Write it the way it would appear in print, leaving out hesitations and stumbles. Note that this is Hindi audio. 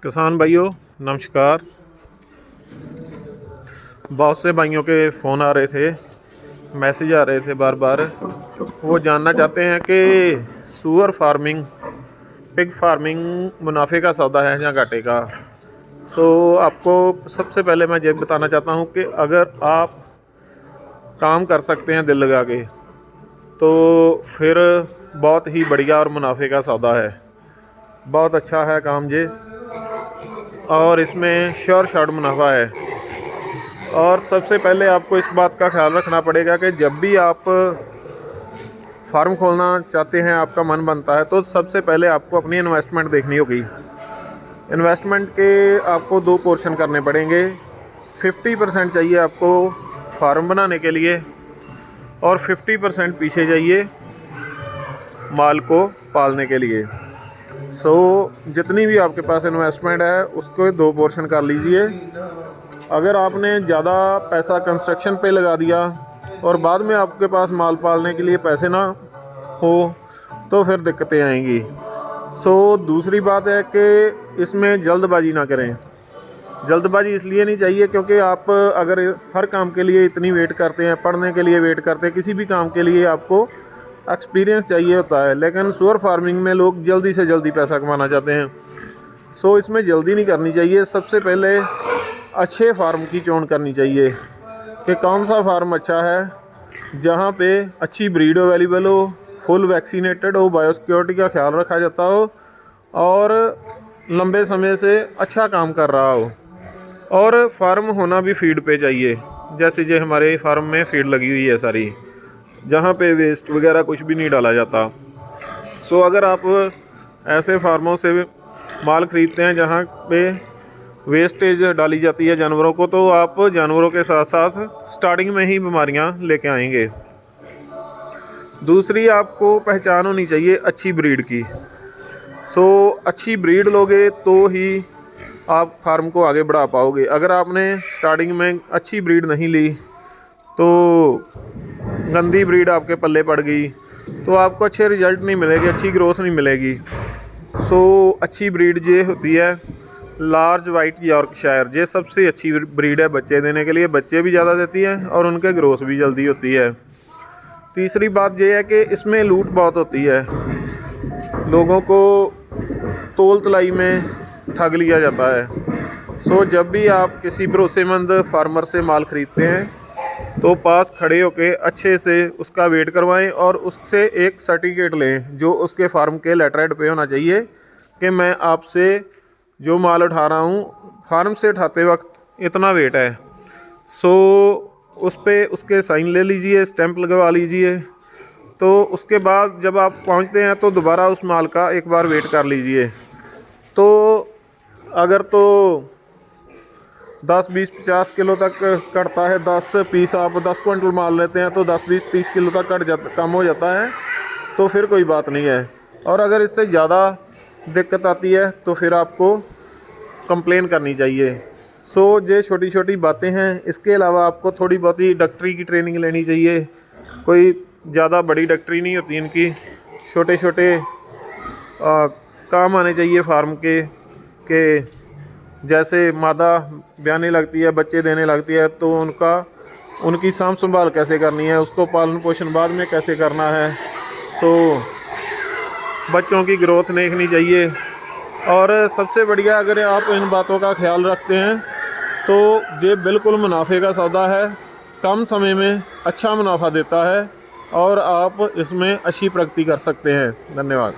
किसान भाइयों नमस्कार। बहुत से भाइयों के फ़ोन आ रहे थे, मैसेज आ रहे थे बार बार। वो जानना चाहते हैं कि सुअर फार्मिंग, पिग फार्मिंग मुनाफे का सौदा है या घाटे का। आपको सबसे पहले मैं ये बताना चाहता हूँ कि अगर आप काम कर सकते हैं दिल लगा के तो फिर बहुत ही बढ़िया और मुनाफे का सौदा है। बहुत अच्छा है काम ये, और इसमें श्योर शॉर्ट मुनाफा है। और सबसे पहले आपको इस बात का ख्याल रखना पड़ेगा कि जब भी आप फार्म खोलना चाहते हैं, आपका मन बनता है, तो सबसे पहले आपको अपनी इन्वेस्टमेंट देखनी होगी। इन्वेस्टमेंट के आपको 2 पोर्शन करने पड़ेंगे। 50% चाहिए आपको फार्म बनाने के लिए और 50% पीछे चाहिए माल को पालने के लिए। जितनी भी आपके पास इन्वेस्टमेंट है उसको 2 पोर्शन कर लीजिए। अगर आपने ज़्यादा पैसा कंस्ट्रक्शन पे लगा दिया और बाद में आपके पास माल पालने के लिए पैसे ना हो तो फिर दिक्कतें आएंगी। दूसरी बात है कि इसमें जल्दबाजी ना करें। जल्दबाजी इसलिए नहीं चाहिए क्योंकि आप अगर हर काम के लिए इतनी वेट करते हैं, पढ़ने के लिए वेट करते हैं, किसी भी काम के लिए आपको एक्सपीरियंस चाहिए होता है, लेकिन सुअर फार्मिंग में लोग जल्दी से जल्दी पैसा कमाना चाहते हैं। इसमें जल्दी नहीं करनी चाहिए। सबसे पहले अच्छे फार्म की चोन करनी चाहिए कि कौन सा फार्म अच्छा है, जहाँ पे अच्छी ब्रीड अवेलेबल हो, फुल वैक्सीनेटेड हो, बायोसिक्योरिटी का ख्याल रखा जाता हो और लंबे समय से अच्छा काम कर रहा हो। और फार्म होना भी फीड पे चाहिए, जैसे जो हमारे फार्म में फीड लगी हुई है सारी, जहाँ पे वेस्ट वगैरह कुछ भी नहीं डाला जाता। अगर आप ऐसे फार्मों से माल ख़रीदते हैं जहाँ पे वेस्टेज डाली जाती है जानवरों को, तो आप जानवरों के साथ साथ स्टार्टिंग में ही बीमारियाँ लेके आएंगे। दूसरी आपको पहचान होनी चाहिए अच्छी ब्रीड की। अच्छी ब्रीड लोगे तो ही आप फार्म को आगे बढ़ा पाओगे। अगर आपने स्टार्टिंग में अच्छी ब्रीड नहीं ली तो गंदी ब्रीड आपके पल्ले पड़ गई तो आपको अच्छे रिजल्ट नहीं मिलेगी, अच्छी ग्रोथ नहीं मिलेगी। अच्छी ब्रीड ये होती है लार्ज वाइट यॉर्कशायर। ये सबसे अच्छी ब्रीड है बच्चे देने के लिए। बच्चे भी ज़्यादा देती है और उनके ग्रोथ भी जल्दी होती है। तीसरी बात यह है कि इसमें लूट बहुत होती है, लोगों को तोल तलाई में ठग लिया जाता है। जब भी आप किसी भरोसेमंद फार्मर से माल ख़रीदते हैं तो पास खड़े होके अच्छे से उसका वेट करवाएं और उससे एक सर्टिफिकेट लें जो उसके फार्म के लेटरहेड पे होना चाहिए कि मैं आपसे जो माल उठा रहा हूँ, फार्म से उठाते वक्त इतना वेट है। उस पे उसके साइन ले लीजिए, स्टैंप लगवा लीजिए। तो उसके बाद जब आप पहुँचते हैं तो दोबारा उस माल का एक बार वेट कर लीजिए। तो अगर तो 10, 20, 50 किलो तक कटता है, 10 पीस आप 10 क्विंटल माल लेते हैं तो 10, 20, 30 किलो तक कम हो जाता है, तो फिर कोई बात नहीं है। और अगर इससे ज़्यादा दिक्कत आती है तो फिर आपको कंप्लेन करनी चाहिए। ये छोटी छोटी बातें हैं। इसके अलावा आपको थोड़ी बहुत ही डॉक्टरी की ट्रेनिंग लेनी चाहिए। कोई ज़्यादा बड़ी डॉक्टरी नहीं होती इनकी, छोटे छोटे काम आने चाहिए फार्म के जैसे मादा ब्याने लगती है, बच्चे देने लगती है, तो उनकी साँभ संभाल कैसे करनी है, उसको पालन पोषण बाद में कैसे करना है, तो बच्चों की ग्रोथ देखनी चाहिए। और सबसे बढ़िया अगर आप इन बातों का ख्याल रखते हैं तो ये बिल्कुल मुनाफे का सौदा है। कम समय में अच्छा मुनाफा देता है और आप इसमें अच्छी प्रगति कर सकते हैं। धन्यवाद।